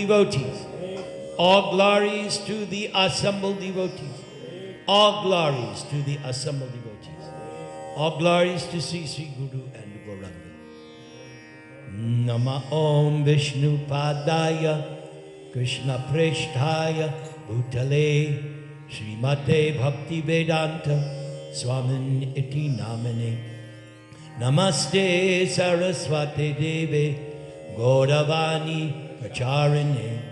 devotees. All glories to the assembled devotees. All glories to the assembled devotees. All glories to Sri Guru and Gauranga. Nama Om Vishnu Padaya Krishna Presthaya Bhutale Srimate Bhakti Vedanta Swamin Iti Namane Namaste Saraswati Deve Gauravani Pracharine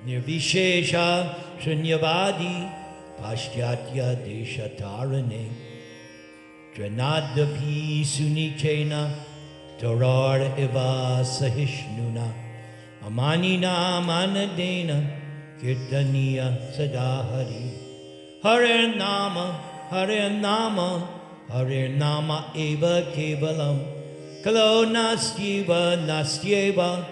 Nirvishesha Shunyavadi Paschatya Deshatarane Dranadapi Sunichena Tarar Eva Sahishnuna Amanina Manadena Kirtaniya Sadahari Hare Nama Hare Nama Hare Nama Eva Kevalam Kalo Nastyeva Nastyeva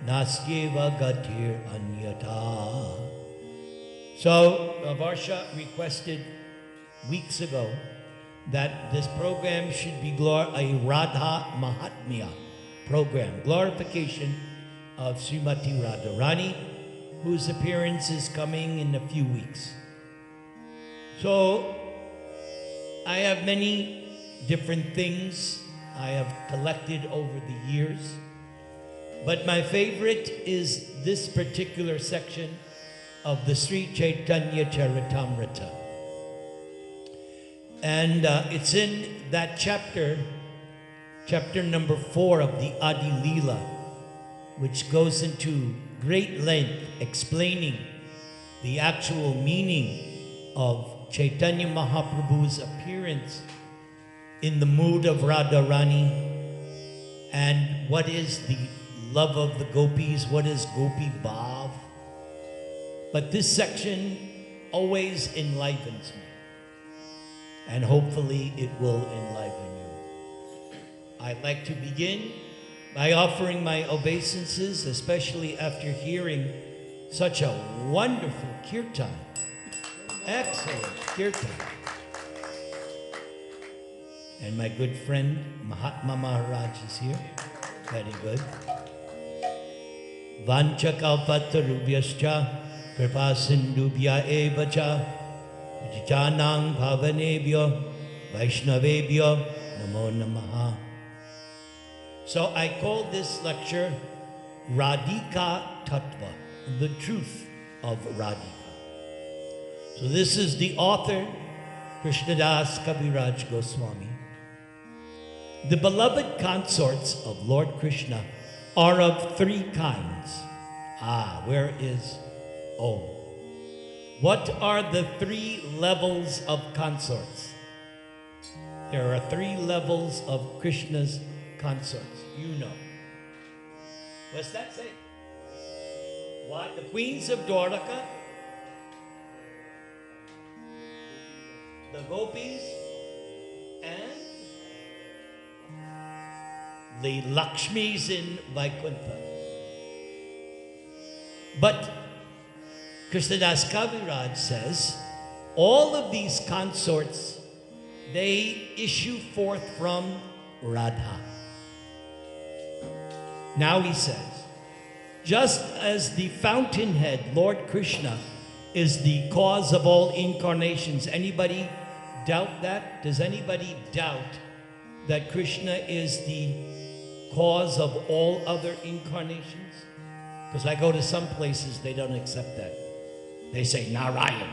Nastyeva Gatir Anyata. So Varsha requested weeks ago that this program should be a Radha-mahatmyam program, glorification of Srimati Radharani, whose appearance is coming in a few weeks. So I have many different things I have collected over the years, but my favorite is this particular section of the Sri Chaitanya Charitamrita. And it's in that chapter number 4 of the Adi Leela, which goes into great length explaining the actual meaning of Chaitanya Mahaprabhu's appearance in the mood of Radharani, and what is the love of the gopis, what is Gopi Bhav. But this section always enlivens me, and hopefully it will enliven you. I'd like to begin by offering my obeisances, especially after hearing such a wonderful kirtan. Excellent kirtan. And my good friend Mahatma Maharaj is here. Very good. Vancha kalpatarubhyascha kripa sindubhya evacha janang bhavanebhyo vaishnavebhyo namo namaha. So I call this lecture Radhika Tattva, the truth of Radhika. So this is the author, Krishnadas Kaviraj Goswami. The beloved consorts of Lord Krishna are of 3 kinds. Where is What are the 3 levels of consorts? There are 3 levels of Krishna's consorts. You know. What's that say? What? The queens of Dwaraka, the gopis, and the Lakshmis in Vaikuntha. But Krishnadas Kaviraj says all of these consorts, they issue forth from Radha. Now he says, just as the fountainhead, Lord Krishna, is the cause of all incarnations. Anybody doubt that? Does anybody doubt that Krishna is the cause of all other incarnations? Because I go to some places, they don't accept that. They say Narayan.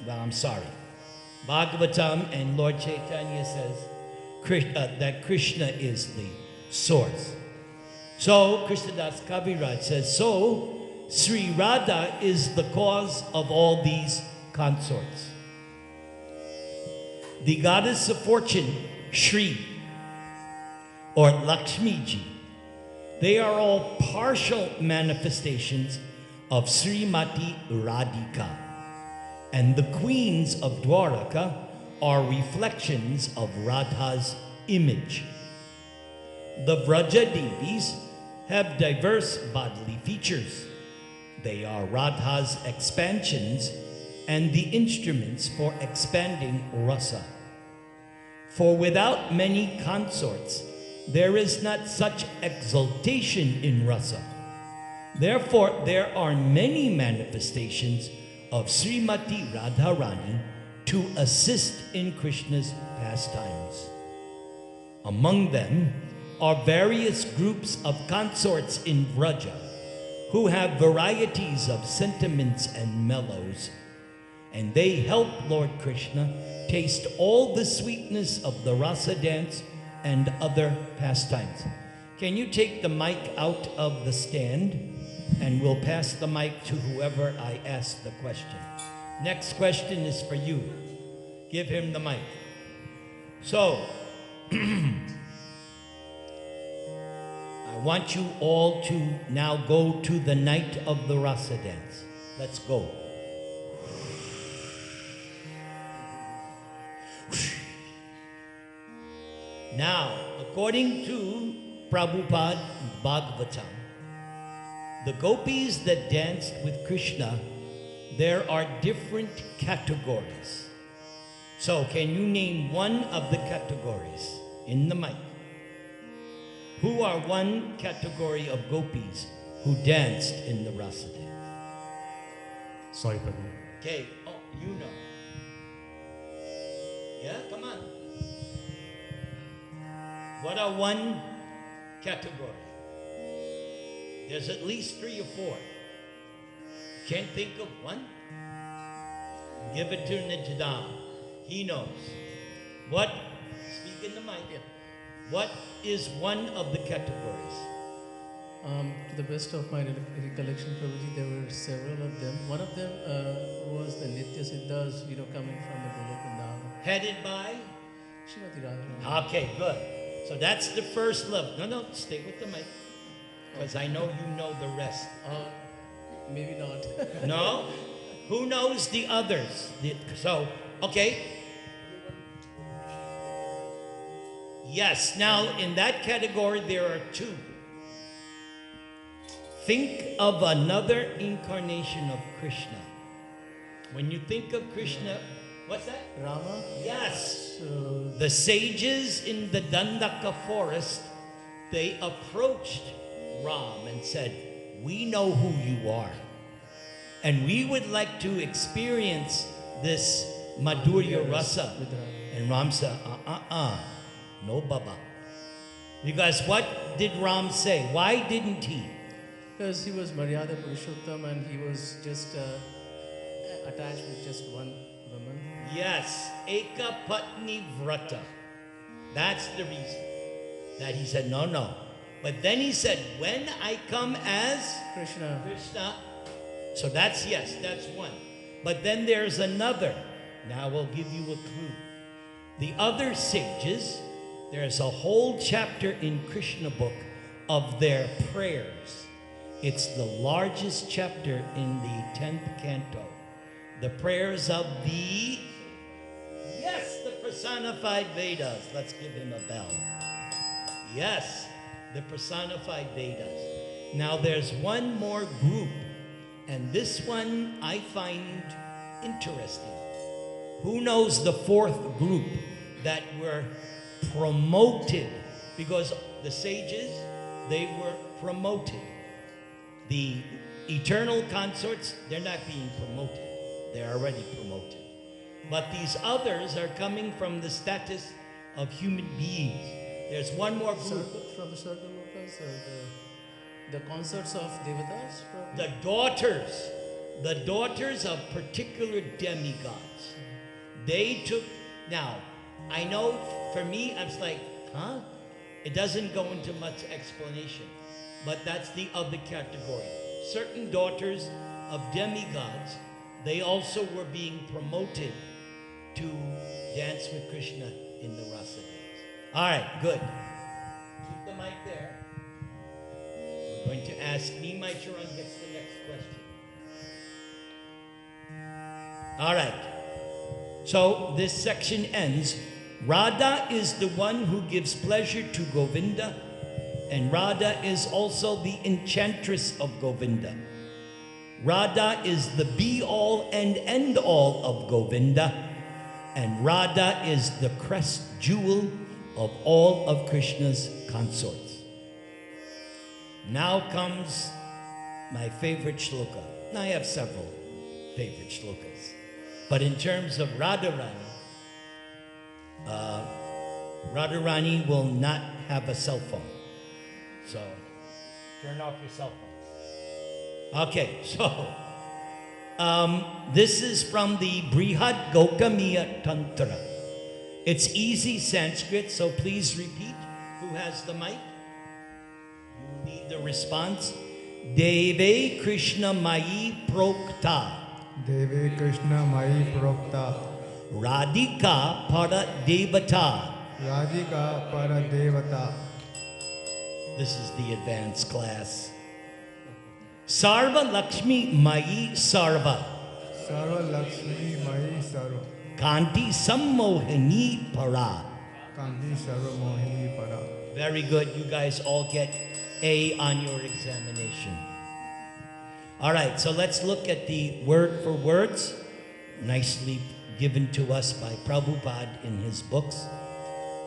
Well, I'm sorry. Bhagavatam and Lord Chaitanya says that Krishna is the source. So Krishnadas Kaviraj says, so Sri Radha is the cause of all these consorts. The goddess of fortune, Shri, or Lakshmiji, they are all partial manifestations of Srimati Radhika. And the queens of Dwaraka are reflections of Radha's image. The Vraja Devis have diverse bodily features. They are Radha's expansions and the instruments for expanding rasa. For without many consorts, there is not such exaltation in rasa. Therefore, there are many manifestations of Srimati Radharani to assist in Krishna's pastimes. Among them are various groups of consorts in Vraja who have varieties of sentiments and mellows, and they help Lord Krishna taste all the sweetness of the rasa dance and other pastimes. Can you take the mic out of the stand, and we'll pass the mic to whoever I ask the question. Next question is for you. Give him the mic. So, I want you all to now go to the night of the rasa dance. Let's go. Now, according to Prabhupada Bhagavatam, the gopis that danced with Krishna, there are different categories. So, can you name one of the categories in the mic? Who are one category of gopis who danced in the rasa dance? Sorry, Prabhu. Okay, oh, you know. Yeah, come on. What are one category? There's at least 3 or 4. Can't think of one? Give it to Nijadam. He knows. What? Speak in the mic. What is one of the categories? To the best of my recollection, Prabhuji, there were several of them. One of them was the Nitya Siddhas, coming from the Golok Vrindavan. Headed by? Srimati Radharani. Okay, good. So that's the first level. No, stay with the mic. Because I know you know the rest. Maybe not. No? Who knows the others? So, okay. Yes, now in that category there are 2. Think of another incarnation of Krishna. When you think of Krishna, what's that? Rama? Yes. So, The sages in the Dandaka forest, they approached Ram and said, "We know who you are. And we would like to experience this Madhurya Rasa." And Ram said, no baba. Because what did Ram say? Why didn't he? because he was Maryada Purushottam and he was just attached with just one woman. Yes, Eka Patni Vrata. That's the reason that he said, no. But then he said, when I come as Krishna. So that's, yes, that's one. But then there's another. Now we'll give you a clue. The other sages, there's a whole chapter in Krishna book of their prayers. It's the largest chapter in the 10th canto. The prayers of the, yes, the personified Vedas. Let's give him a bell. Yes, the personified Vedas. Now there's one more group, and this one I find interesting. Who knows the fourth group that were promoted? Because the sages, they were promoted. The eternal consorts, they're not being promoted. They're already promoted. But these others are coming from the status of human beings. There's one more group. From the Sargalokas, the consorts of Devatas? Probably. The daughters of particular demigods. They took, now, I know for me, I was like, huh? It doesn't go into much explanation, but that's the other category. Certain daughters of demigods, they also were being promoted to dance with Krishna in the rasa dance. All right, good. Keep the mic there. We're going to ask Nimai Charan gets the next question. All right. So this section ends. Radha is the one who gives pleasure to Govinda, and Radha is also the enchantress of Govinda. Radha is the be-all and end-all of Govinda, and Radha is the crest jewel of all of Krishna's consorts. Now comes my favorite shloka. I have several favorite shlokas. But in terms of Radharani, Radharani will not have a cell phone. So, turn off your cell phone. Okay, so, this is from the Brihad Gokamiya Tantra. It's easy Sanskrit, so please repeat. Who has the mic? You lead the response. Deve Krishna Mai Prokta. Deve Krishna Mai Prokta. Radhika Para Devata. Radhika Para Devata. This is the advanced class. Sarva Lakshmi Mai Sarva. Sarva Lakshmi Mai Sarva. Kanti Sammohini Para. Kanti Sarva Mohini Para. Very good. You guys all get A on your examination. All right, so let's look at the word for words, nicely given to us by Prabhupada in his books.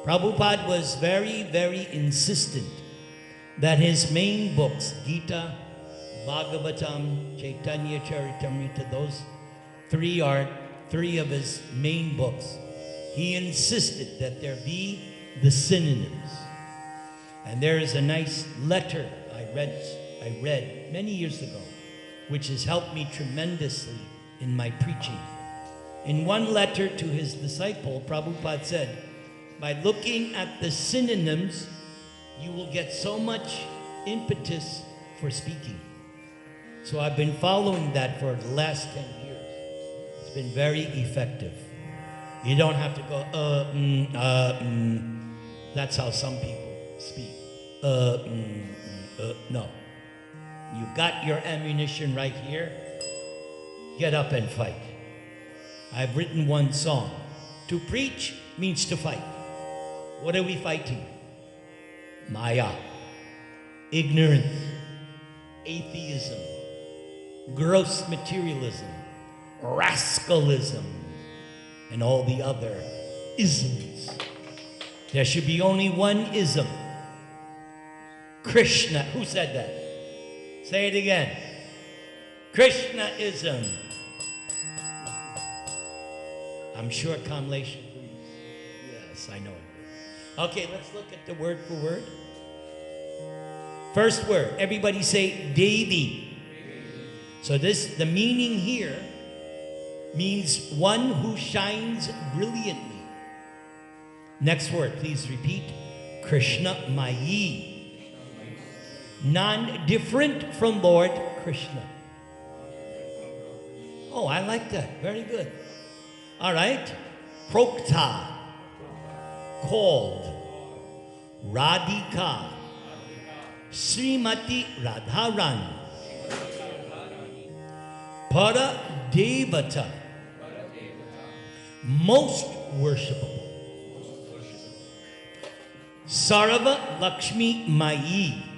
Prabhupada was very, very insistent that his main books, Gita, Bhagavatam, Chaitanya Charitamrita, those three are three of his main books. He insisted that there be the synonyms. And there is a nice letter I read many years ago, which has helped me tremendously in my preaching. In one letter to his disciple, Prabhupada said, by looking at the synonyms, you will get so much impetus for speaking. So I've been following that for the last 10 years. It's been very effective. You don't have to go, That's how some people speak. No. You got your ammunition right here. Get up and fight. I've written one song. To preach means to fight. What are we fighting? Maya, ignorance, atheism, gross materialism, rascalism, and all the other isms. There should be only one ism. Krishna. Who said that? Say it again. Krishnaism. I'm sure Kamlesh agrees. Yes, I know it. Okay, let's look at the word for word. First word. Everybody say Devi. So the meaning here means one who shines brilliantly. Next word, please repeat. Krishna Mayi. Non-different from Lord Krishna. Oh, I like that. Very good. All right. Prokta. Called. Radhika. Srimati Radharani. Para Devata. Most worshipable. Sarva Lakshmi Mayi.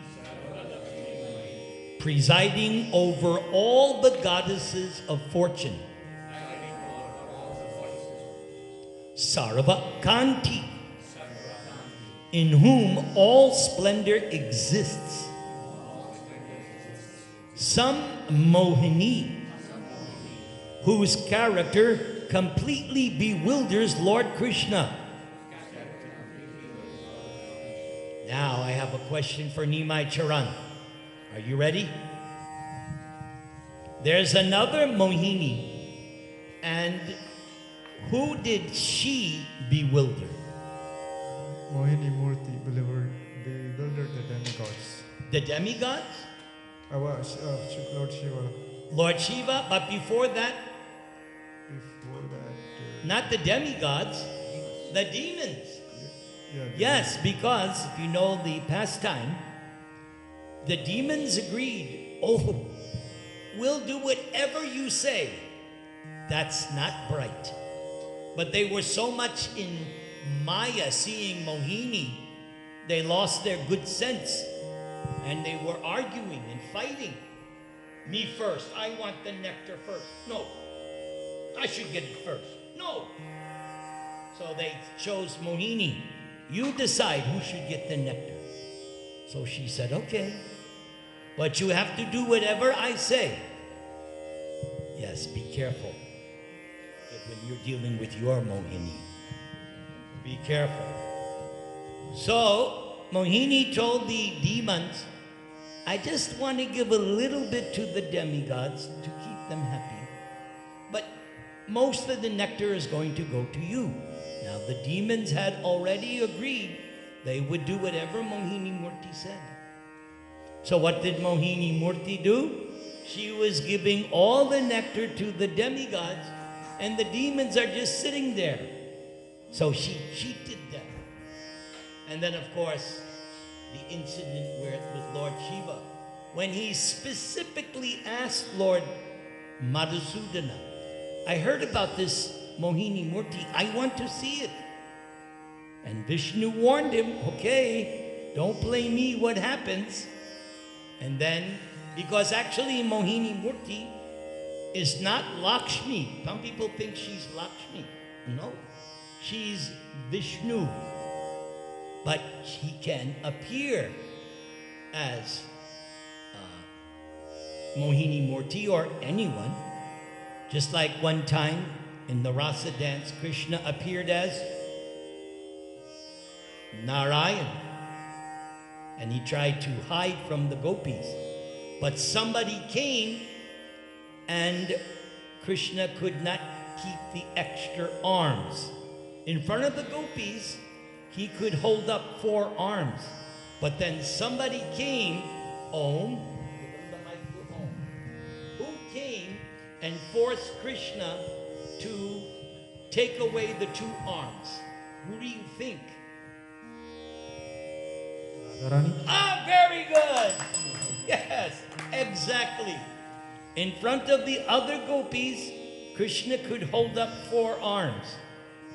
Presiding over all the goddesses of fortune. Sarva Kanti. In whom all splendor exists. Some Mohini. Whose character completely bewilders Lord Krishna. Now I have a question for Nimai Charan. Are you ready? There's another Mohini, and who did she bewilder? Mohini Murti bewildered the demigods. The demigods? Lord Shiva. Lord Shiva, but before that, not the demigods, the demons. Yes, because if you know the pastime, the demons agreed, oh, we'll do whatever you say. That's not bright. But they were so much in Maya, seeing Mohini, they lost their good sense. And they were arguing and fighting. Me first. I want the nectar first. No. I should get it first. No. So they chose Mohini. You decide who should get the nectar. So she said, okay. but you have to do whatever I say. Yes, be careful when you're dealing with your Mohini. Be careful. So, Mohini told the demons, I just want to give a little bit to the demigods to keep them happy. But most of the nectar is going to go to you. Now, the demons had already agreed they would do whatever Mohini Murti said. So what did Mohini Murti do? She was giving all the nectar to the demigods, and the demons are just sitting there. So she cheated them. And then, of course, the incident with Lord Shiva, when he specifically asked Lord Madhusudana, I heard about this Mohini Murti, I want to see it. And Vishnu warned him, okay, don't blame me what happens. And then, because actually Mohini Murti is not Lakshmi. Some people think she's Lakshmi. No, she's Vishnu. But he can appear as Mohini Murti or anyone. Just like one time in the Rasa dance, Krishna appeared as Narayan. And he tried to hide from the gopis. But somebody came and Krishna could not keep the extra arms. In front of the gopis, he could hold up 4 arms. But then somebody came, Om, give him the mic to Om, who came and forced Krishna to take away the 2 arms. Who do you think? Radharani? Ah, very good. Yes, exactly. In front of the other gopis, Krishna could hold up 4 arms,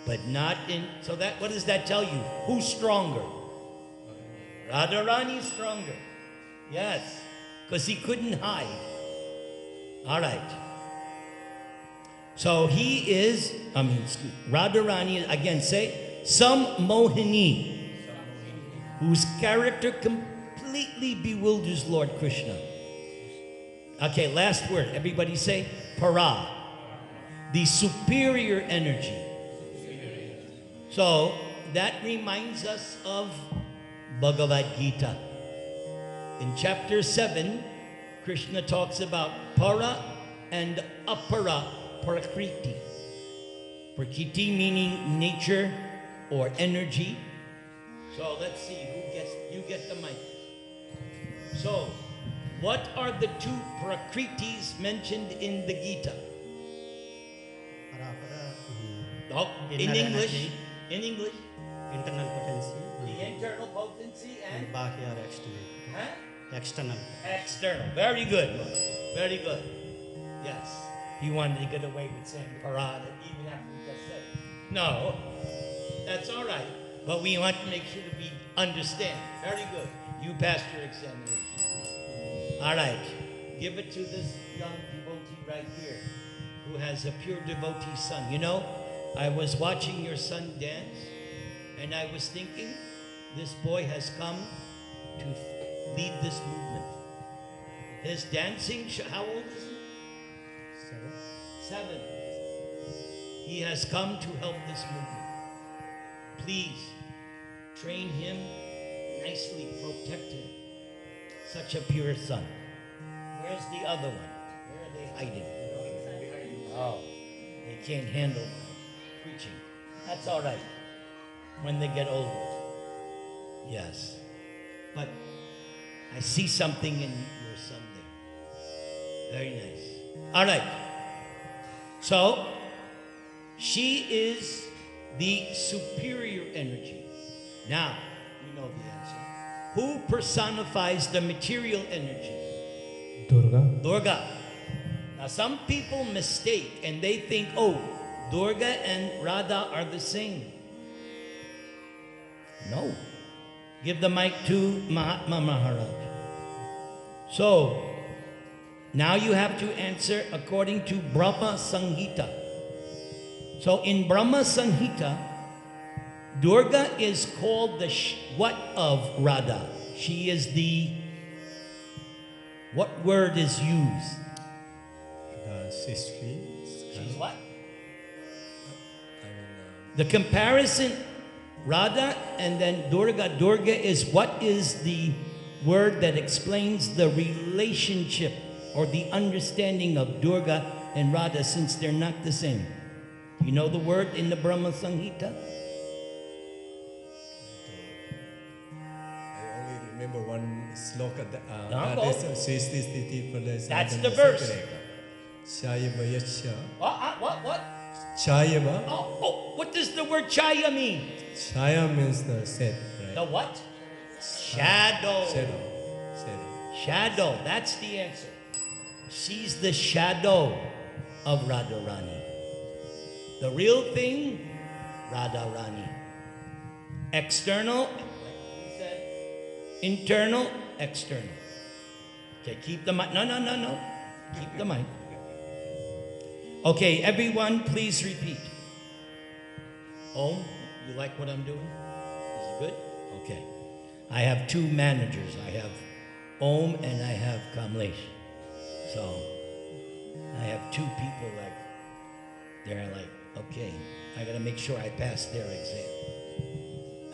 but not in. So that, what does that tell you? Who's stronger? Radharani is stronger. Yes, because he couldn't hide. All right. So he is, Radharani, again say, some Mohini, whose character completely bewilders Lord Krishna. Okay, last word. Everybody say, para. The superior energy. So, that reminds us of Bhagavad Gita. In chapter 7, Krishna talks about para and apara prakriti. Prakriti meaning nature or energy. So let's see who gets, you get the mic. So, what are the 2 prakritis mentioned in the Gita? Oh, in English. In English. Internal potency. The internal potency and Bahya or external. huh? External. External. Very good. Very good. Yes. He wanted to get away with saying parada even after we just said it. No. That's all right. But we want to make sure that we understand. Very good. You passed your examination. All right. Give it to this young devotee right here who has a pure devotee son. You know, I was watching your son dance and I was thinking, this boy has come to lead this movement. His dancing, how old is he? 7. He has come to help this movement. Please train him nicely, protect him. Such a pure son. Where's the other one? Where are they hiding? Oh, they can't handle preaching. That's all right when they get older. Yes. But I see something in your son there. Very nice. All right. So, she is the superior energy. Now, we know the answer. Who personifies the material energy? Durga. Durga. Now, some people mistake and they think, oh, Durga and Radha are the same. No. Give the mic to Mahatma Maharaj. So, now you have to answer according to Brahma Sanghita. So in Brahma Sanghita, Durga is called the what of Radha? She is the What word is used? She's What? I mean, The comparison, Radha and then Durga. Durga is what is the word that explains the relationship or the understanding of Durga and Radha, since they're not the same. Do you know the word in the Brahma Samhita? I only remember one sloka. Now That go. is Srishti Sthiti Pralayasana That's the verse. Shayava Yasha. What? Chayava. What does the word chaya mean? Chaya means the set, right? The what? Shadow. Shadow. That's the answer. She's the shadow of Radharani. The real thing, Radharani. External, internal, external. Okay, keep the mic. No. Keep the mic. Okay, everyone, please repeat. Om, you like what I'm doing? Is it good? Okay. I have two managers. I have Om and I have Kamlesh. So I have two people like, they're like, okay, I gotta make sure I pass their exam.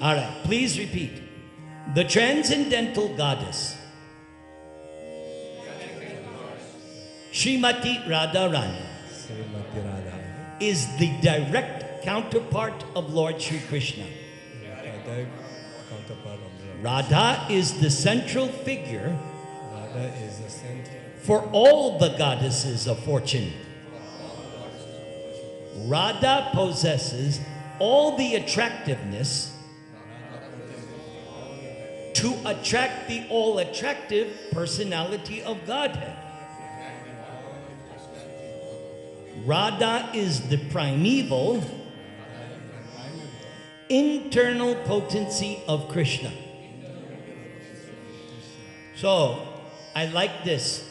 All right, please repeat. The transcendental goddess, Srimati Radharani, Srimati Radha. is the direct counterpart of Lord Sri Krishna. Direct counterpart of the Radha is the central figure Radha is the center. for all the goddesses of fortune. Radha possesses all the attractiveness to attract the all-attractive personality of Godhead. Radha is the primeval, internal potency of Krishna. So, I like this.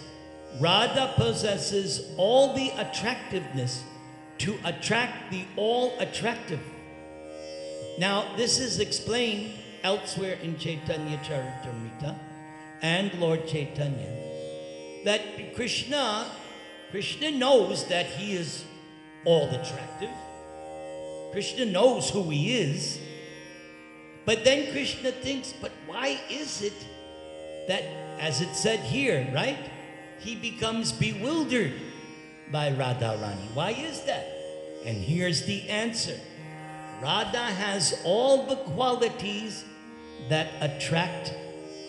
Radha possesses all the attractiveness to attract the all-attractive. Now, this is explained elsewhere in Chaitanya Charitamrita and Lord Chaitanya, that Krishna knows that he is all-attractive. Krishna knows who he is. But then Krishna thinks, but why is it that, as it said here, right? He becomes bewildered by Radharani. Why is that? And here's the answer. Radha has all the qualities that attract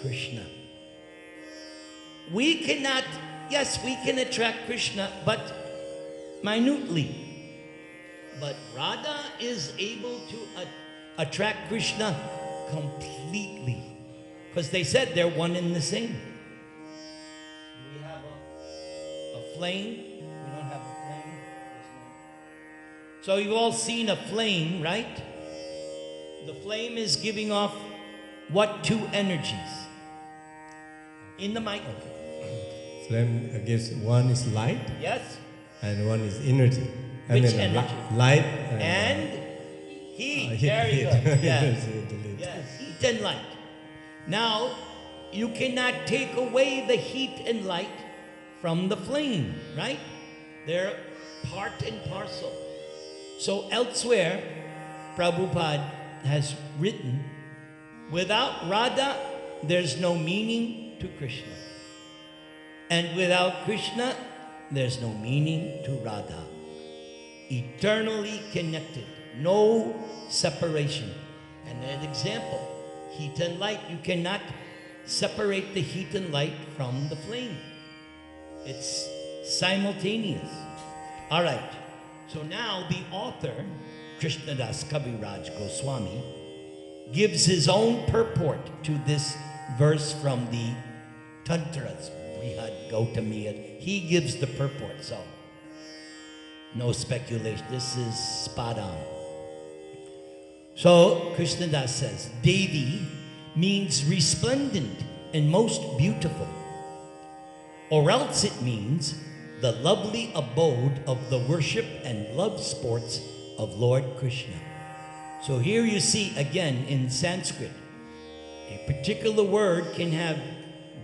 Krishna. We cannot, yes, we can attract Krishna, but minutely. But Radha is able to attract Krishna completely. Because they said they're one and the same. We have a flame. We don't have a flame. So you've all seen a flame, right? The flame is giving off what two energies? In the mic. Flame gives one is light Yes? and one is energy. Which energy? Light And heat. heat. There you go. Yes. Heat. Yes, heat and light. Now, you cannot take away the heat and light from the flame, right? They're part and parcel. So elsewhere, Prabhupada has written, without Radha, there's no meaning to Krishna. And without Krishna, there's no meaning to Radha. Eternally connected, no separation. And an example, heat and light, you cannot separate the heat and light from the flame. It's simultaneous. All right, so now the author, Krishnadas Kaviraj Goswami, gives his own purport to this verse from the Tantras, Brihad Gautamiya. He gives the purport, so no speculation. This is spot on. So Krishnadas says, Devi means resplendent and most beautiful, or else it means the lovely abode of the worship and love sports of Lord Krishna. So here you see again in Sanskrit, a particular word can have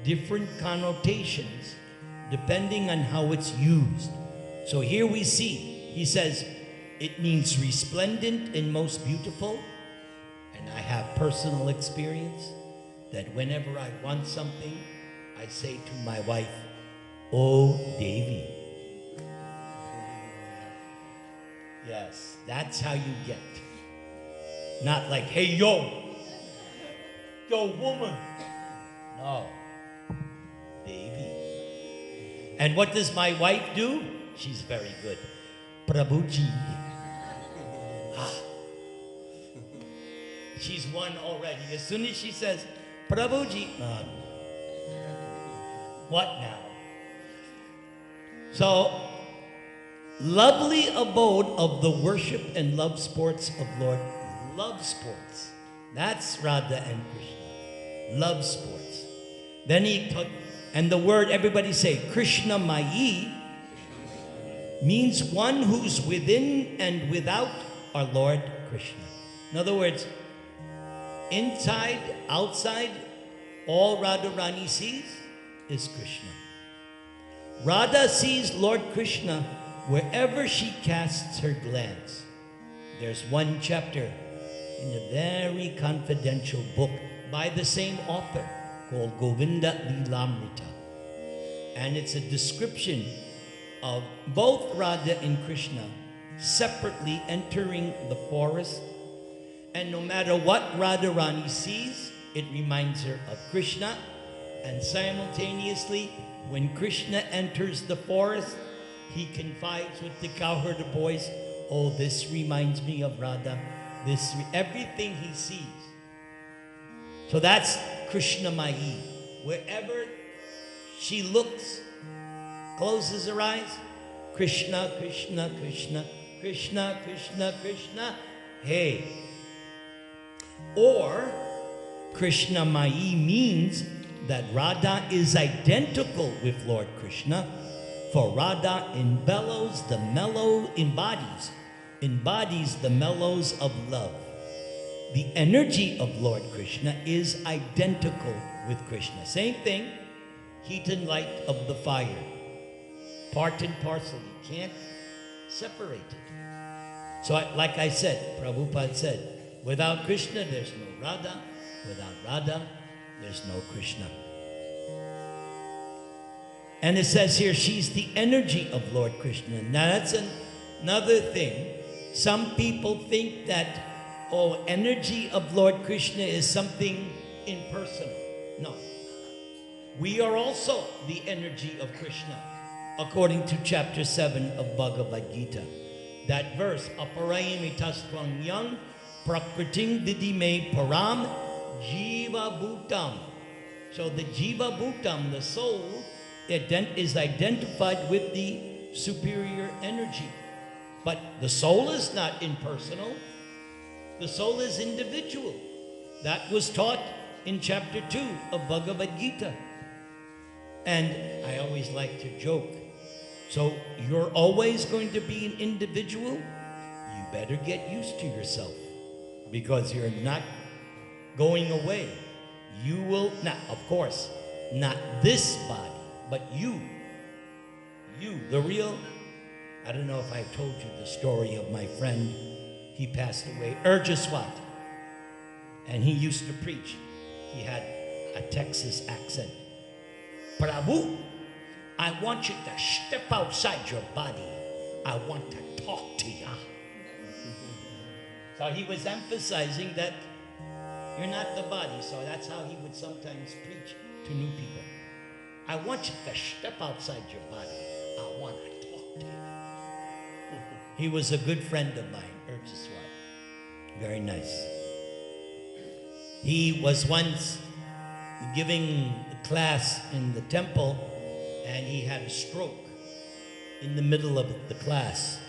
different connotations depending on how it's used. So here we see, he says, it means resplendent and most beautiful. And I have personal experience that whenever I want something, I say to my wife, "Oh, Davy." Yes, that's how you get. Not like, "Hey, yo, woman." No, Davy. And what does my wife do? She's very good. Prabhuji. She's won already. As soon as she says, "Prabhuji," what now? So, lovely abode of the worship and love sports of Lord. Love sports. That's Radha and Krishna. Love sports. Then he took, and the word, everybody say, Krishna Mayi, means one who's within and without our Lord Krishna. In other words, inside, outside, all Radharani sees is Krishna. Radha sees Lord Krishna wherever she casts her glance. There's one chapter in a very confidential book by the same author called Govinda Lilamrita. And it's a description of both Radha and Krishna separately entering the forest. And no matter what Radharani sees, it reminds her of Krishna. And simultaneously, when Krishna enters the forest, he confides with the cowherd boys, "Oh, this reminds me of Radha." Everything he sees. So that's Krishna Mahi. Wherever she looks, closes her eyes, Krishna, Krishna, Krishna, Krishna, Krishna, Krishna, hey. Or Krishna Mahi means that Radha is identical with Lord Krishna, for Radha embodies the mellows of love. The energy of Lord Krishna is identical with Krishna. Same thing, heat and light of the fire. Part and parcel, you can't separate it. So like I said, Prabhupada said, without Krishna, there's no Radha. Without Radha, there's no Krishna. And it says here, she's the energy of Lord Krishna. Now that's another thing. Some people think that, energy of Lord Krishna is something impersonal. No. We are also the energy of Krishna, according to chapter 7 of Bhagavad Gita. That verse, aparayamitastvang yang prakriting didime param jiva bhutam. So the jiva bhutam, the soul, is identified with the superior energy. But the soul is not impersonal. The soul is individual. That was taught in chapter 2 of Bhagavad Gita. And I always like to joke. So you're always going to be an individual. You better get used to yourself, because you're not going away. You will not, of course, not this body, but you, the real. I don't know if I told you the story of my friend. He passed away, Urjaswat, and he used to preach. He had a Texas accent. Prabhu, I want you to step outside your body. I want to talk to you. So he was emphasizing that you're not the body. So that's how he would sometimes preach to new people. I want you to step outside your body. I want to talk to you. He was a good friend of mine, Urjaswat. Very nice. He was once giving a class in the temple, and he had a stroke in the middle of the class.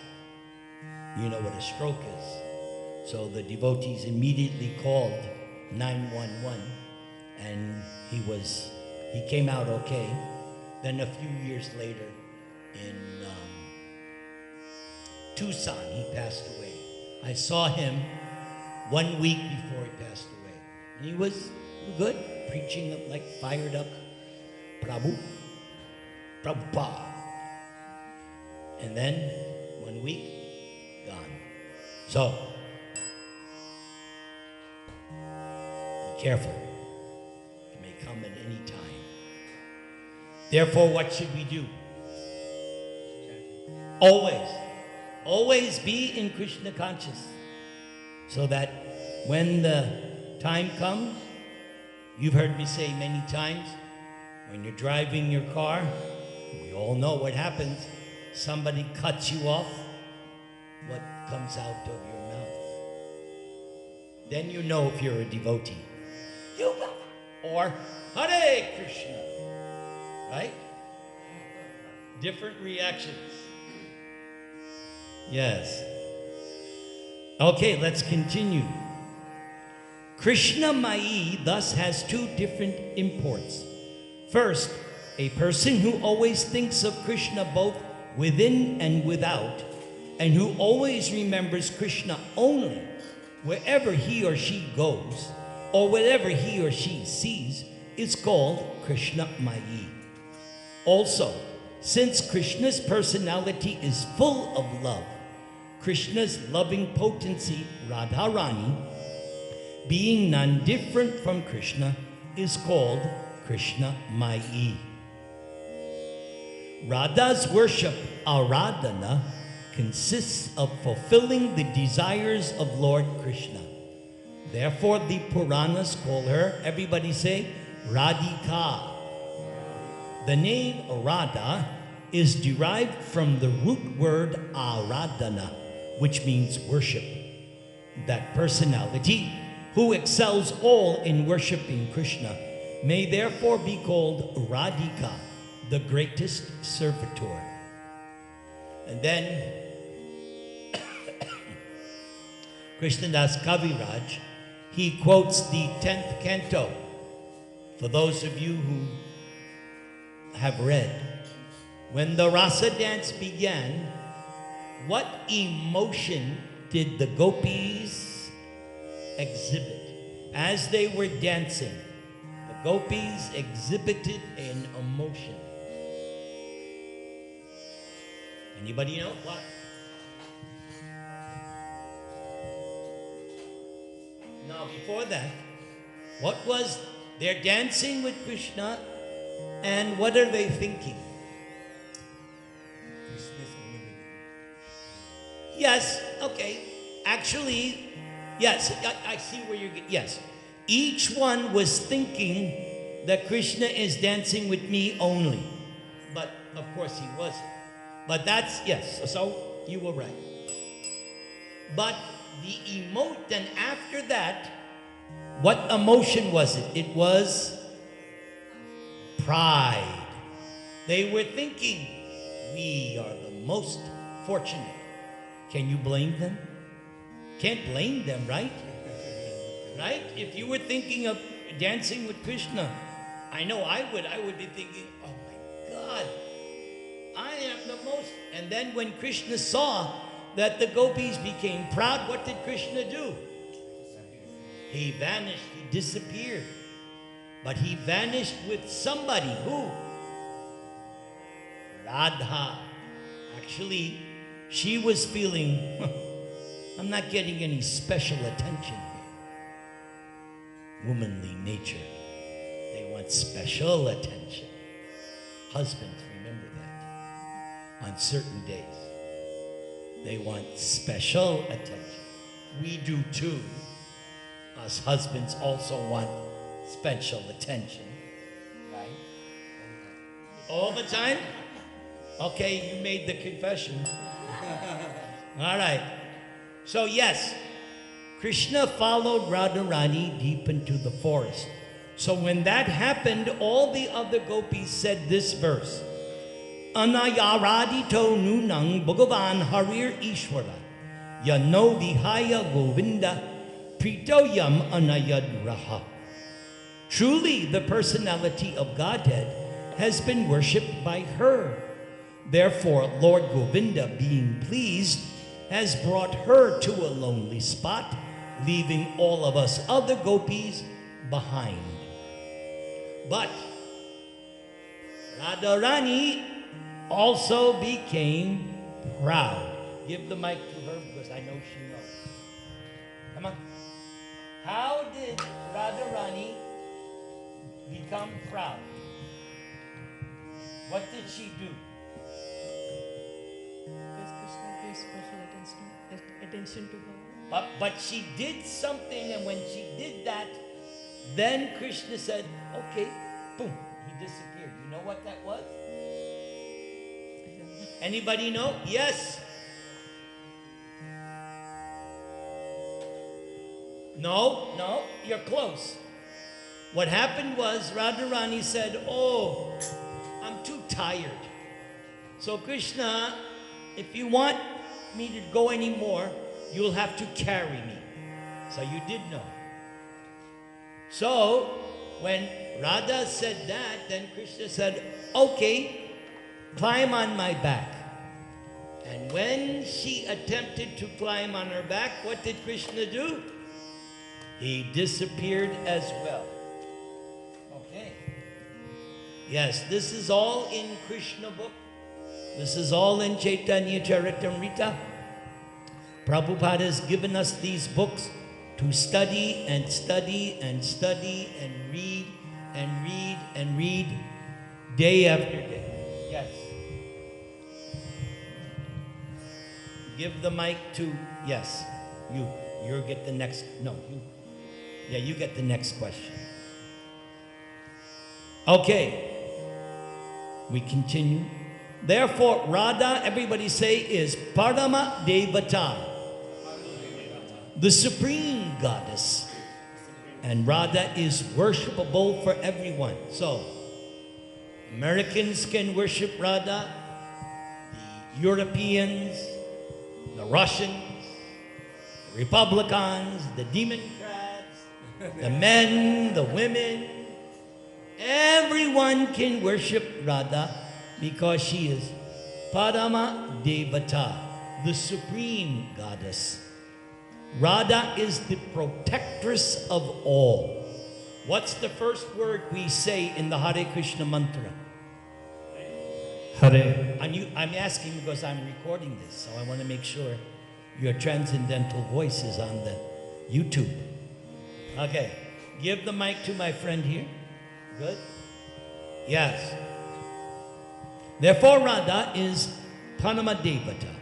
You know what a stroke is. So the devotees immediately called 911, and he came out okay. Then a few years later, in Tucson, he passed away. I saw him 1 week before he passed away. And he was good, preaching like fired up. Prabhu, Prabhupada. And then 1 week, gone. So, be careful. It may come at any time. Therefore, what should we do? Always be in Krishna conscious. So that when the time comes, you've heard me say many times, when you're driving your car, we all know what happens. Somebody cuts you off, what comes out of your mouth? Then you know if you're a devotee. Or Hare Krishna. Right? Different reactions. Yes. Okay, let's continue. Krishna Mai thus has two different imports. First, a person who always thinks of Krishna both within and without, and who always remembers Krishna only wherever he or she goes, or whatever he or she sees, is called Krishna Mai. Also, since Krishna's personality is full of love, Krishna's loving potency, Radharani, being non-different from Krishna, is called Krishna Mai. Radha's worship, Aradhana, consists of fulfilling the desires of Lord Krishna. Therefore, the Puranas call her, everybody say, Radhika. The name Radha is derived from the root word Aradhana, which means worship. That personality, who excels all in worshiping Krishna, may therefore be called Radhika, the greatest servitor. And then Krishnadas Kaviraj, he quotes the 10th canto. For those of you who have read, when the rasa dance began, what emotion did the gopis exhibit? As they were dancing, the gopis exhibited an emotion. Anybody know what? Now, before that, what was they're dancing with Krishna, and what are they thinking? Yes, okay. Actually, yes, I see where you're getting. Yes. Each one was thinking that Krishna is dancing with me only. But, of course, he wasn't. But that's, yes, so you were right. But the then after that, what emotion was it? It was pride. They were thinking, we are the most fortunate. Can you blame them? Can't blame them, right? Right? If you were thinking of dancing with Krishna, I know I would be thinking, oh my God, I am the most. And then when Krishna saw that the gopis became proud, what did Krishna do? He vanished, he disappeared. But he vanished with somebody. Who? Radha. Actually, she was feeling, I'm not getting any special attention here. Womanly nature. They want special attention. Husbands, remember that. On certain days, they want special attention. We do too. Us husbands also want special attention, right? All the time? Okay, you made the confession. All right. So yes, Krishna followed Radharani deep into the forest. So when that happened, all the other gopis said this verse. Anayaradito nunang bhagavan harir ishvara yano vihaya govinda pritoyam anayad raha. Truly, the personality of Godhead has been worshipped by her. Therefore, Lord Govinda, being pleased, has brought her to a lonely spot, leaving all of us other gopis behind. But Radharani also became proud. Give the mic to her because I know she knows. Come on. How did Radharani become proud? What did she do? Because Krishna gave special attention to her. But she did something, and when she did that, then Krishna said, okay, boom, he disappeared. You know what that was? I don't know. Anybody know? Yes. No, you're close. What happened was Radharani said, oh, I'm too tired. So Krishna, if you want me to go anymore, you'll have to carry me. So you did know. So when Radha said that, then Krishna said, okay, climb on my back. And when she attempted to climb on her back, what did Krishna do? He disappeared as well. Okay. Yes, this is all in Krishna book. This is all in Chaitanya Charitamrita. Prabhupada has given us these books to study and study and study and read and read and read day after day. Yes. Give the mic to, yes, you. You get the next, no, you. Yeah, you get the next question. Okay. We continue. Therefore, Radha, everybody say, is Parama Devata, the supreme goddess. And Radha is worshipable for everyone. So, Americans can worship Radha, the Europeans, the Russians, the Republicans, the Democrats, the men, the women. Everyone can worship Radha because she is Parama Devata, the supreme goddess. Radha is the protectress of all. What's the first word we say in the Hare Krishna mantra? Hare. I'm asking because I'm recording this, so I want to make sure your transcendental voice is on the YouTube. Okay, give the mic to my friend here. Good? Yes. Therefore, Radha is Parama Devata.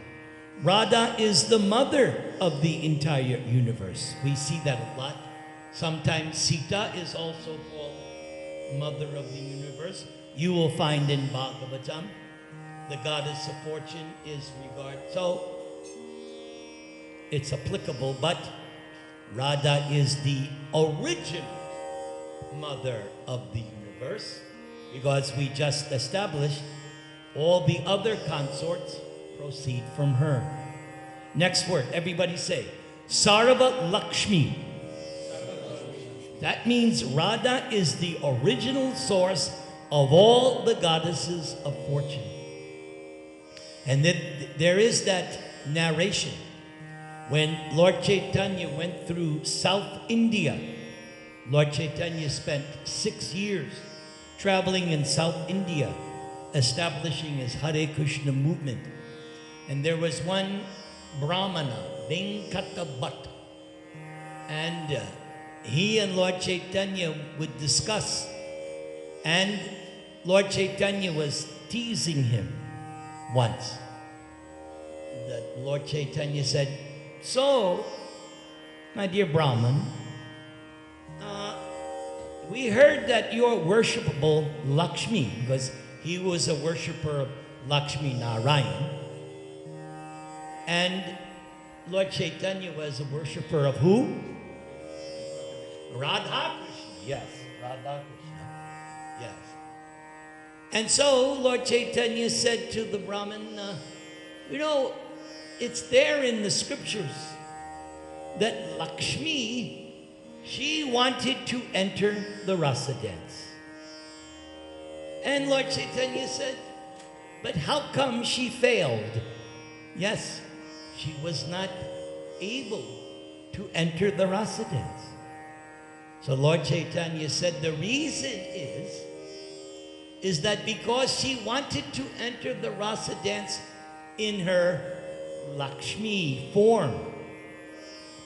Radha is the mother of the entire universe. We see that a lot. Sometimes Sita is also called mother of the universe. You will find in Bhagavatam, the goddess of fortune is regarded. So, it's applicable, but Radha is the original mother of the universe, because we just established all the other consorts proceed from her. Next word, everybody say, Sarva Lakshmi. That means Radha is the original source of all the goddesses of fortune. And then there is that narration when Lord Chaitanya went through South India. Lord Chaitanya spent 6 years traveling in South India, establishing his Hare Krishna movement. And there was one Brahmana, Venkata Bhatt, and he and Lord Chaitanya would discuss, and Lord Chaitanya was teasing him once. The Lord Chaitanya said, so, my dear Brahman, we heard that you're worshipable Lakshmi, because he was a worshipper of Lakshmi Narayan. And Lord Chaitanya was a worshipper of who? Radha-Krishna. Yes, Radha-Krishna. Yes. And so Lord Chaitanya said to the Brahmin, you know, it's there in the scriptures that Lakshmi, she wanted to enter the rasa dance. And Lord Chaitanya said, but how come she failed? Yes, she was not able to enter the rasa dance. So Lord Chaitanya said the reason is is that because she wanted to enter the rasa dance in her Lakshmi form.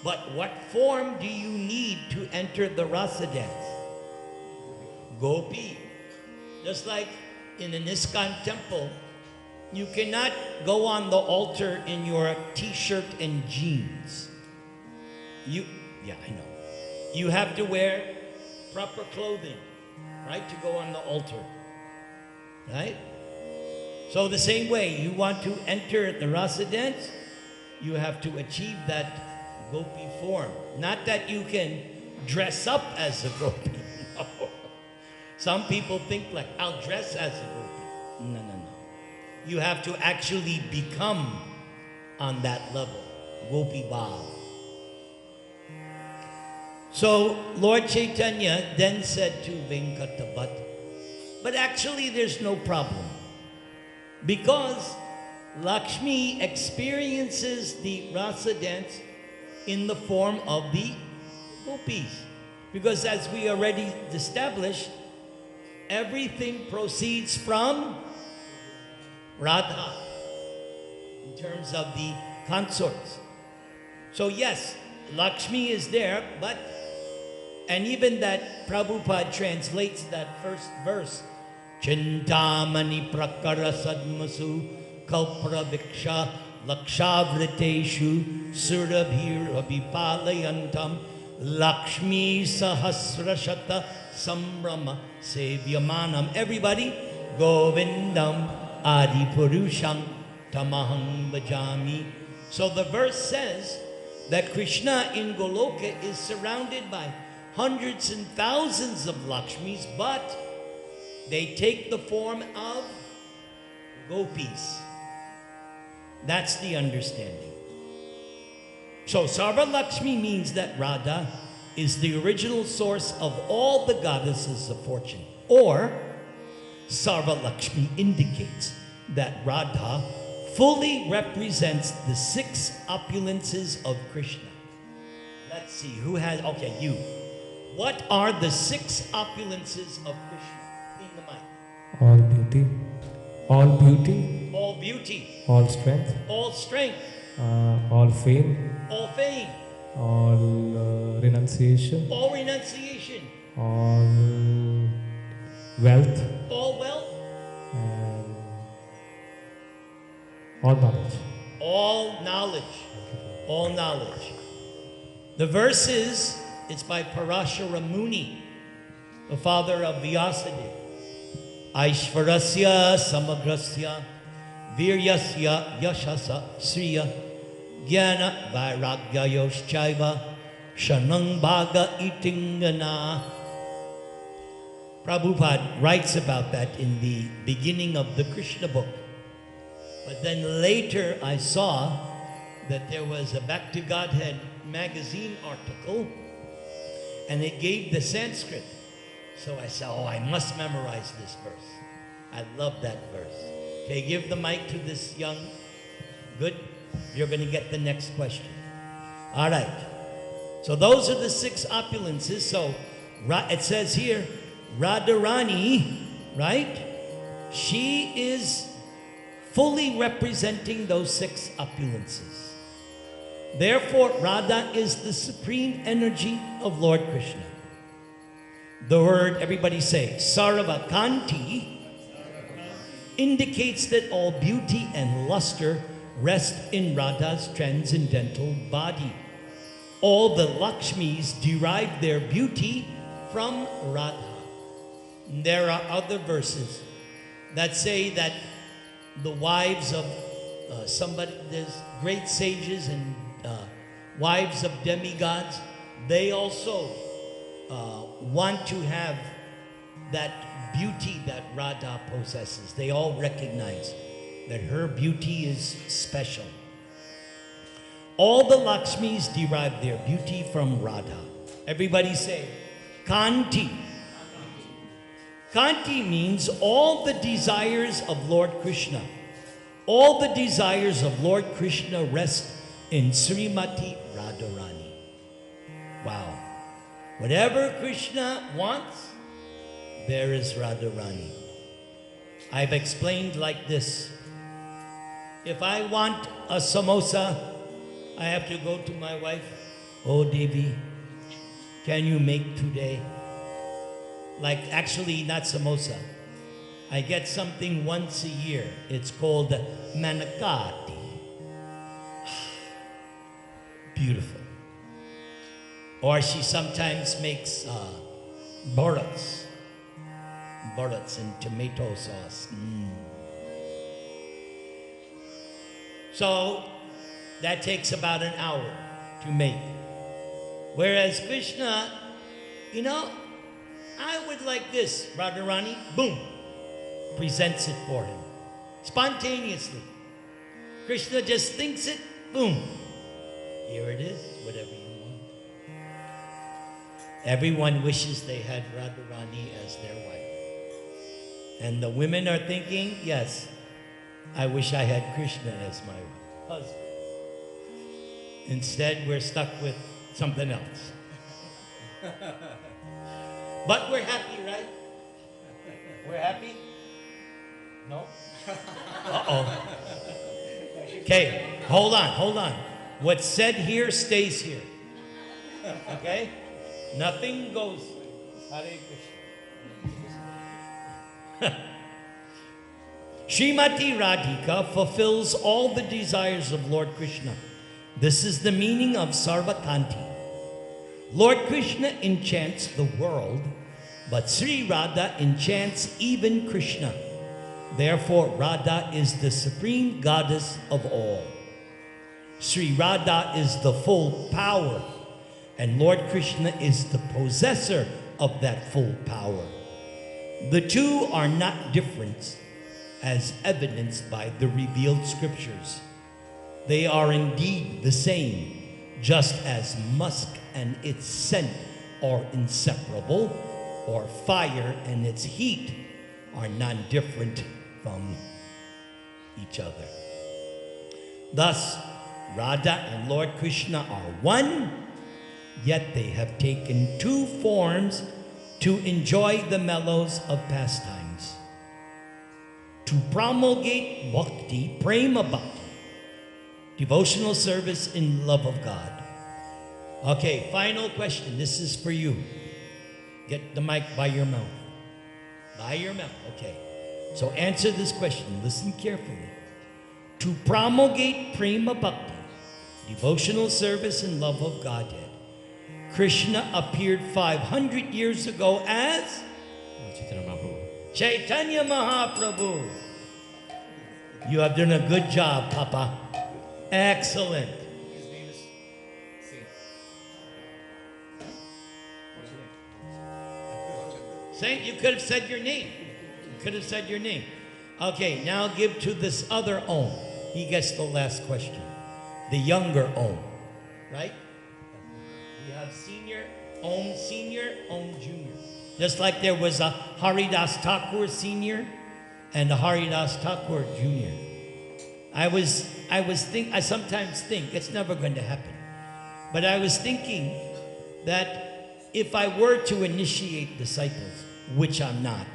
But what form do you need to enter the rasa dance? Gopi. Just like in an ISKCON temple, you cannot go on the altar in your t-shirt and jeans. Yeah, I know. You have to wear proper clothing, right, to go on the altar, right? So the same way, you want to enter the rasa dance, you have to achieve that gopi form. Not that you can dress up as a gopi. No. Some people think like, I'll dress as a gopi. No, no, no. You have to actually become on that level, gopi bhav. So Lord Chaitanya then said to Venkatapat, but actually there's no problem, because Lakshmi experiences the rasa dance in the form of the gopis. Because as we already established, everything proceeds from Radha in terms of the consorts. So yes, Lakshmi is there, but, and even that Prabhupada translates that first verse, Chintamani prakara sadmasu kalpra viksha lakshavriteshu surabhir abhipalayantam Lakshmi sahasrashata sambrama sevyamanam. Everybody, Govindam Adipurusham tamaham bhajami. So the verse says that Krishna in Goloka is surrounded by hundreds and thousands of Lakshmis, but they take the form of gopis. That's the understanding. So Sarva Lakshmi means that Radha is the original source of all the goddesses of fortune. Or Sarva Lakshmi indicates that Radha fully represents the 6 opulences of Krishna. Let's see, who has, okay, you. What are the 6 opulences of Krishna? In the mic. All beauty, all beauty, All beauty, all strength, all strength, all fame, all fame, all renunciation, all renunciation, all wealth, all wealth, and all knowledge. all knowledge. All knowledge. The verse is, it's by Parashara Muni, the father of Vyasadeva. Aishvarasya samagrasya viryasya yashasa sriya jnana vairagyayoschaiva shanang bhaga itingana. Prabhupada writes about that in the beginning of the Krishna book. But then later I saw that there was a Back to Godhead magazine article and it gave the Sanskrit. So I said, oh, I must memorize this verse. I love that verse. Okay, give the mic to this young. Good. You're going to get the next question. All right. So those are the 6 opulences. So it says here, Radharani, right? She is fully representing those 6 opulences. Therefore, Radha is the supreme energy of Lord Krishna. The word, everybody say, Sarvakanti, indicates that all beauty and luster rest in Radha's transcendental body. All the Lakshmis derive their beauty from Radha. There are other verses that say that the wives of there's great sages and wives of demigods, they also want to have that beauty that Radha possesses. They all recognize that her beauty is special. All the Lakshmis derive their beauty from Radha. Everybody say, Kanti. Kanti means all the desires of Lord Krishna. All the desires of Lord Krishna rest in Srimati Radharani. Wow. Whatever Krishna wants, there is Radharani. I've explained like this. If I want a samosa, I have to go to my wife. Oh, Devi, can you make today? Like, actually, not samosa. I get something once a year. It's called manakati. Beautiful. Or she sometimes makes borats and tomato sauce. So that takes about an hour to make. Whereas Krishna, you know, I would like this. Radharani, boom, presents it for him. Spontaneously. Krishna just thinks it, boom. Here it is, whatever you want. Everyone wishes they had Radharani as their wife. And the women are thinking, yes, I wish I had Krishna as my husband. Instead, we're stuck with something else. But we're happy, right? We're happy? No? Uh-oh. Okay, hold on. What's said here stays here. Okay? Nothing goes. Hare Krishna. Srimati Radhika fulfills all the desires of Lord Krishna. This is the meaning of Sarvakanti. Lord Krishna enchants the world, but Sri Radha enchants even Krishna. Therefore, Radha is the supreme goddess of all. Sri Radha is the full power, and Lord Krishna is the possessor of that full power. The two are not different, as evidenced by the revealed scriptures. They are indeed the same, just as musk and its scent are inseparable, or fire and its heat are non-different from each other. Thus, Radha and Lord Krishna are one, yet they have taken two forms to enjoy the mellows of pastimes. To promulgate bhakti, prema bhakti, devotional service in love of God. Okay, final question. This is for you. Get the mic by your mouth. By your mouth, okay. So answer this question. Listen carefully. To promulgate prema bhakti, devotional service in love of Godhead, Krishna appeared 500 years ago as Chaitanya Mahaprabhu. You have done a good job, Papa. Excellent. Saint, you could have said your name. You could have said your name. Okay, now give to this other Om. He gets the last question. The younger Om, right? We have senior, Om junior. Just like there was a Haridas Thakur senior and a Haridas Thakur junior. I sometimes think it's never going to happen. But I was thinking that if I were to initiate disciples, which I'm not,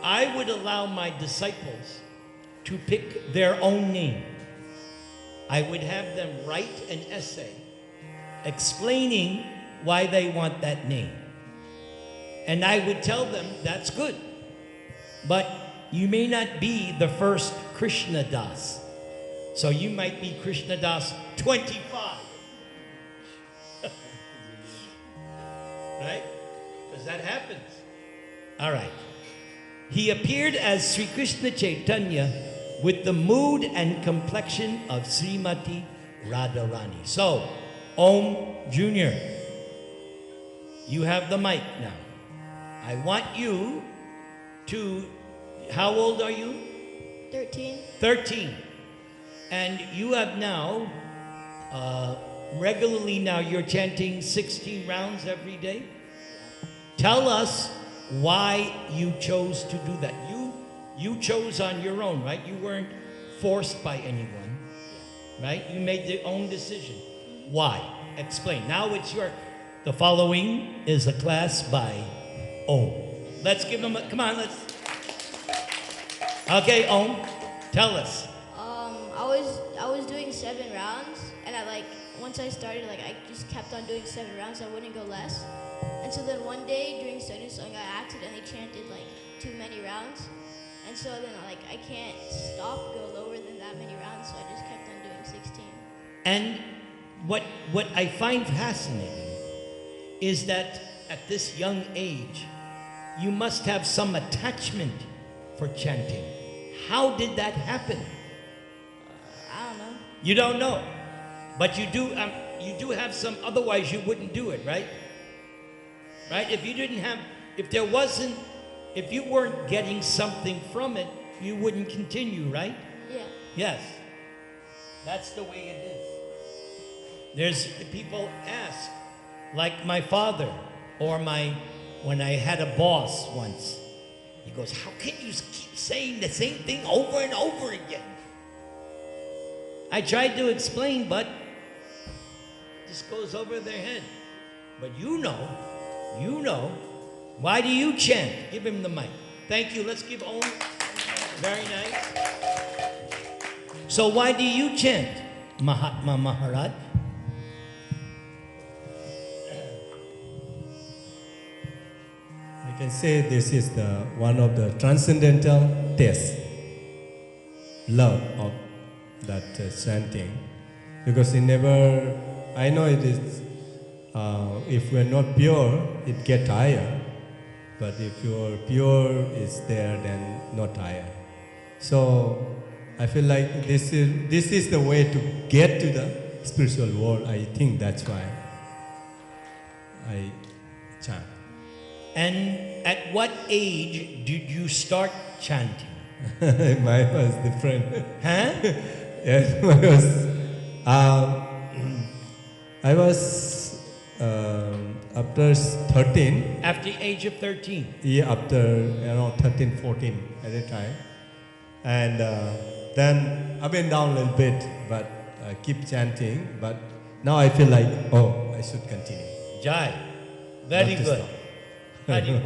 I would allow my disciples to pick their own name. I would have them write an essay explaining why they want that name. And I would tell them, that's good. But you may not be the first Krishna Das. So you might be Krishna Das 25. Right? Because that happens. All right. He appeared as Sri Krishna Chaitanya with the mood and complexion of Srimati Radharani. So, Om Junior, you have the mic now. I want you to, how old are you? 13. 13. And you have now, regularly now, you're chanting 16 rounds every day. Tell us why you chose to do that. You chose on your own, right? You weren't forced by anyone, right? You made your own decision. Why? Explain. Now it's the following is a class by Om. Let's give him a, come on, let's. Okay, Om, tell us. I was doing 7 rounds, and once I started, I just kept on doing 7 rounds. I wouldn't go less. And so then one day during study song, I accidentally chanted too many rounds, and so then I can't go lower than that many rounds. So I just kept on doing 16. And what I find fascinating is that at this young age, you must have some attachment for chanting. How did that happen? I don't know. You don't know, but you do have some. Otherwise, you wouldn't do it, right? Right? If you weren't getting something from it, you wouldn't continue, right? Yeah. Yes. That's the way it is. There's people ask, like my father, or when I had a boss once, he goes, "How can you keep saying the same thing over and over again?" I tried to explain, but it just goes over their head. But you know. Why do you chant? Give him the mic. Thank you. Let's give Om. Very nice. So why do you chant, Mahatma Maharaj? I can say this is one of the transcendental tests, love of that chanting, because I know it is, if we're not pure, it gets higher, but if your pure is there, then not higher. So I feel like this is the way to get to the spiritual world. I think that's why I chant. And at what age did you start chanting? Mine was different. Huh? Yes, I was after 13. After the age of 13. Yeah, after around 13, 14 at the time. And then I went down a little bit, but I keep chanting. But now I feel like, I should continue. Jai. Very Not to good. stop. Very good.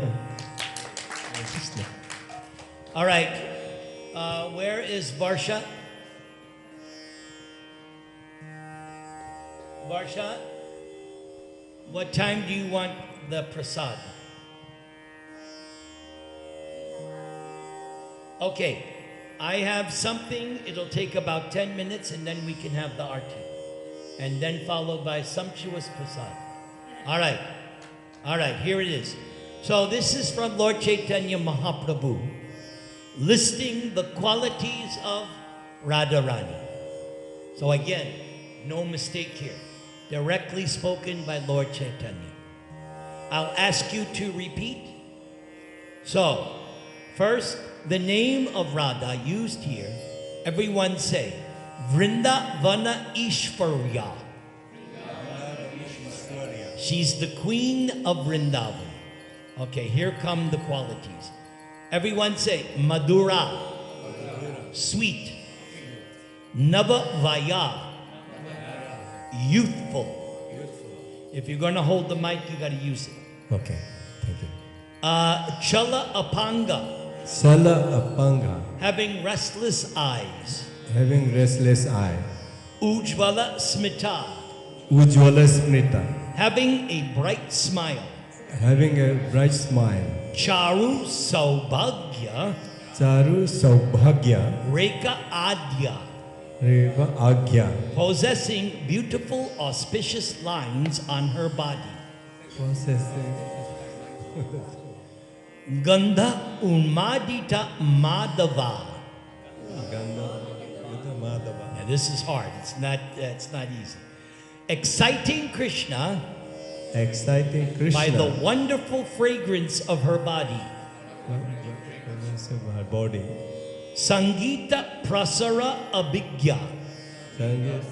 All right. Where is Varsha? Varsha, what time do you want the prasad? Okay. I have something. It'll take about 10 minutes, and then we can have the arti. And then followed by sumptuous prasad. All right. All right, here it is. So this is from Lord Chaitanya Mahaprabhu, listing the qualities of Radharani. So again, no mistake here. Directly spoken by Lord Chaitanya. I'll ask you to repeat. So, first, the name of Radha used here, everyone say, Vrindavana Ishvarya. She's the queen of Vrindavan. Okay, here come the qualities. Everyone say, Madhura, sweet. Navavaya, youthful. If you're going to hold the mic, you got to use it. Okay, thank you. Chala Apanga, Sala Apanga, having restless eyes. having restless eye. Ujvala Smita, Ujjwala Smrita, having a bright smile. having a bright smile. Charu Saubhagya, Charu Saubhagya, Reka Adya, Reva Agya, possessing beautiful auspicious lines on her body. possessing Gandha Unmadita Madhava. Gandha Madhava. Now this is hard. It's not easy. Exciting Krishna Exciting Krishna by the wonderful fragrance of her body. fragrance of her body. Sangita Prasara Abhigya, Sangita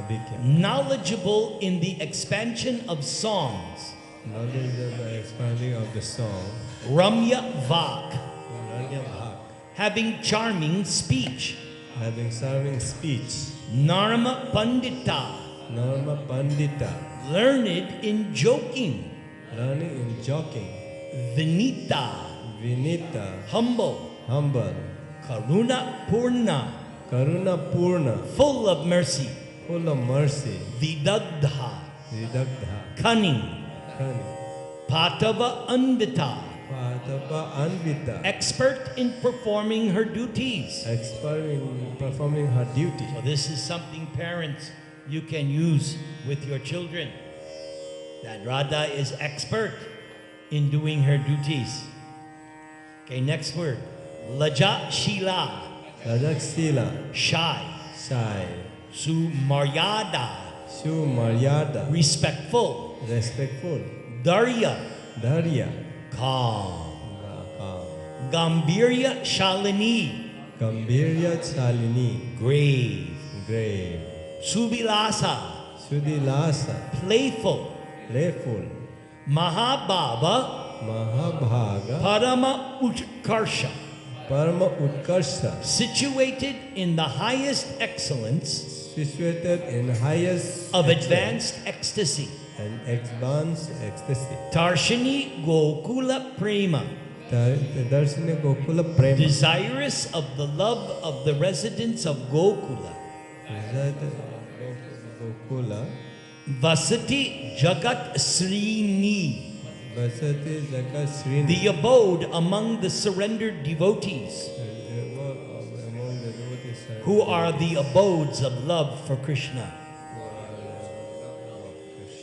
Abhikya, knowledgeable in the expansion of songs. knowledge of the expanding of the song. Ramya Vak, Ranya Bhak, having charming speech. having serving speech. Narma Pandita, Narma Pandita, learned in joking. learning in joking. Vinita, Vinita, humble, humble, Karuna Purna, Karuna Purna, full of mercy, full of mercy, Vidagdha, Vidagdha, cunning, cunning, Patava Anvita, Patapa Anvita, expert in performing her duties. expert in performing her duty. So this is something parents you can use with your children. That Radha is expert in doing her duties. Okay, next word. Laja Shila, Rajaksila, shy. shy, Sumaryada, Sumaryada, respectful. respectful, Darya, Darya, calm. calm, Gambirya Shalini, Gambirya Chalini, grave. grave, Subilasa, Sudilasa, playful. playful, Mahabhava, Mahabhaga, Parama Utkarsha, Parama Utkarsha, situated in the highest excellence situated in highest of excellence advanced ecstasy. and advanced ecstasy. Tarshini Gokula Prema, Darshini Gokula Prema, desirous of the love of the residents of Gokula. Gokula, Vasati Jagat Srini, Vasati Jagat Srini, the abode among the surrendered devotees, among the devotees who are the abodes of love for Krishna.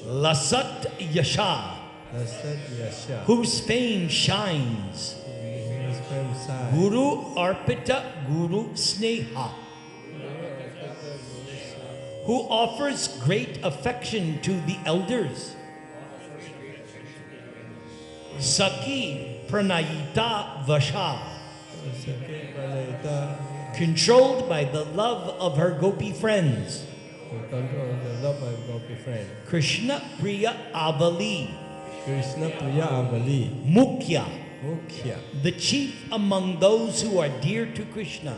Lasat Yasha, Lasat Yasha, whose fame shines. his fame side, Guru Arpita Guru Sneha, who offers great affection to the elders. Saki Pranayita Vasha, Sake Pranayita, controlled by the love of her gopi friends. who control the love of Gopi friend. Krishna Priya Avali, Krishna Priya Avali, Mukhya, Mukhya, the chief among those who are dear to Krishna.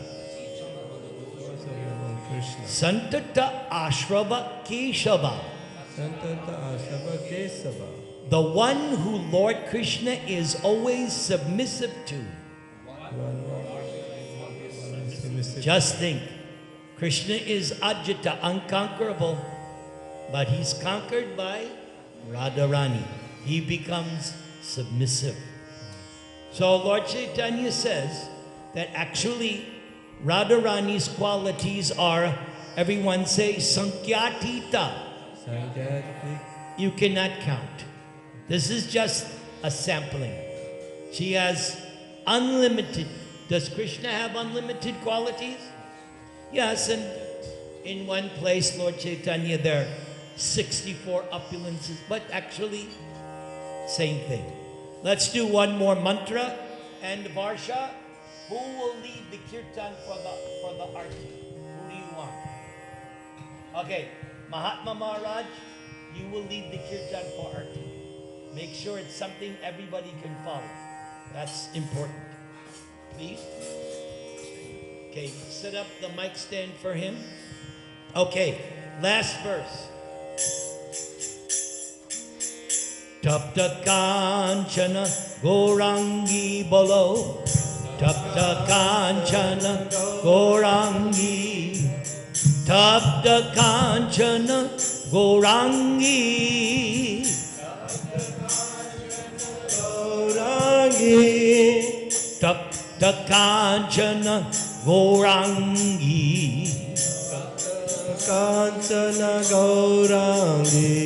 Krishna, Santata Ashrava Keshava, Santata Asava Kesava, the one who Lord Krishna is always submissive to. Just think, Krishna is Ajita, unconquerable, but he's conquered by Radharani. He becomes submissive. So Lord Chaitanya says that actually Radharani's qualities are, everyone say, Sankyatita. Sankyatik, You cannot count. This is just a sampling. She has unlimited. Does Krishna have unlimited qualities? Yes, and in one place, Lord Chaitanya, there are 64 opulences, but actually, same thing. Let's do one more mantra, and Varsha, who will lead the kirtan for the arti? Who do you want? Okay, Mahatma Maharaj, you will lead the kirtan for arti. Make sure it's something everybody can follow. That's important. Please. Okay, set up the mic stand for him. Okay, last verse. Tapta Kanchana Gorangi Bolo. Tapta Kanchana Gorangi. Tapta Kanchana Gorangi. Gorangi, Tapta Kanchana Gorangi. Kanchana Gaurangi,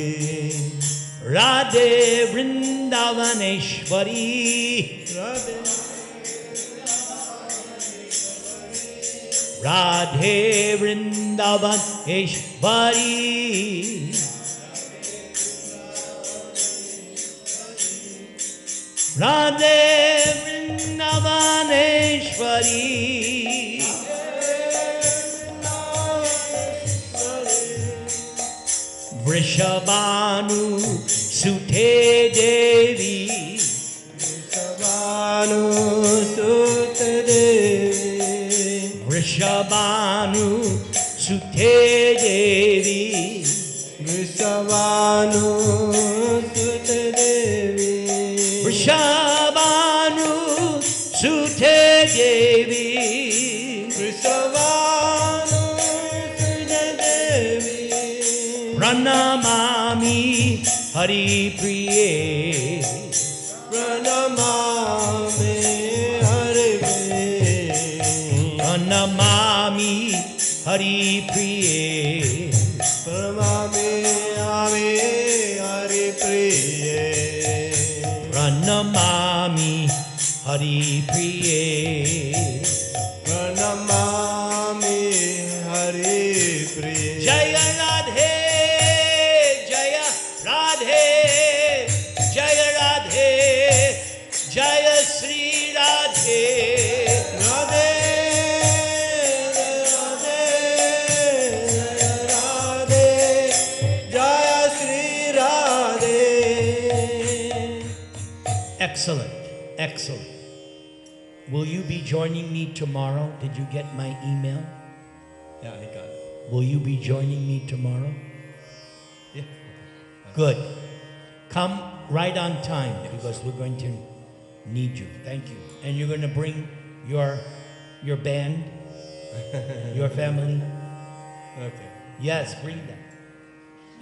Radhe Vrindavaneshwari. Radhe Vrindavaneshwari. Radhe Vrindavaneshwari. Vrishabhanu Sute Devi. Vrishabhanu Sute Devi, Vrishabhanu Sute Devi. Vrishabhanu Sute Devi, Vrishabhanu Pranamami Hari Priye. Pranamami Hari Priye. Pranamami Hari Priye. Pranamami Hari Priye. Pranamami Hari Priye. Pranamami Hari Priye. Jaya Radhe, Jaya Radhe, Jaya Radhe, Jaya Sri Radhe. Radhe, Radhe, Radhe, Jaya Sri Radhe. Excellent, excellent. Will you be joining me tomorrow? Did you get my email? Yeah, I got it. Will you be joining me tomorrow? Yeah. Good. Come right on time because we're going to need you. Thank you. And you're going to bring your band, your family. Okay. Yes, bring them.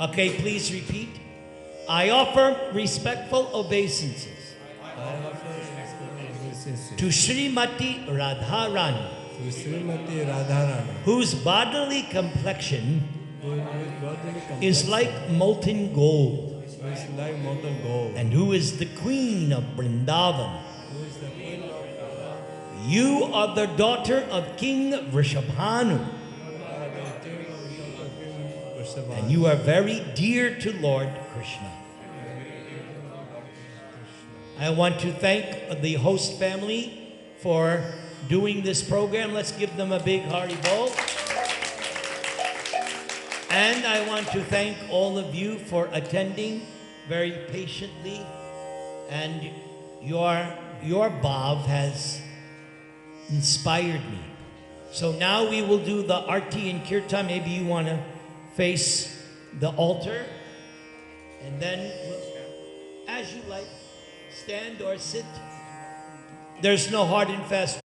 Okay, please repeat. I offer respectful obeisances to Srimati Radharani, To Srimati Radharani, whose bodily complexion is like molten gold, who is like molten gold, and who is the queen of Vrindavan. who is the queen of You are the daughter of King Varsha+, and you are very dear to Lord Krishna. I want to thank the host family for doing this program. Let's give them a big Haribol. And I want to thank all of you for attending very patiently. And your bhav has inspired me. So now we will do the Arti and Kirtan. Maybe you want to face the altar. And then, as you like, stand or sit. There's no hard and fast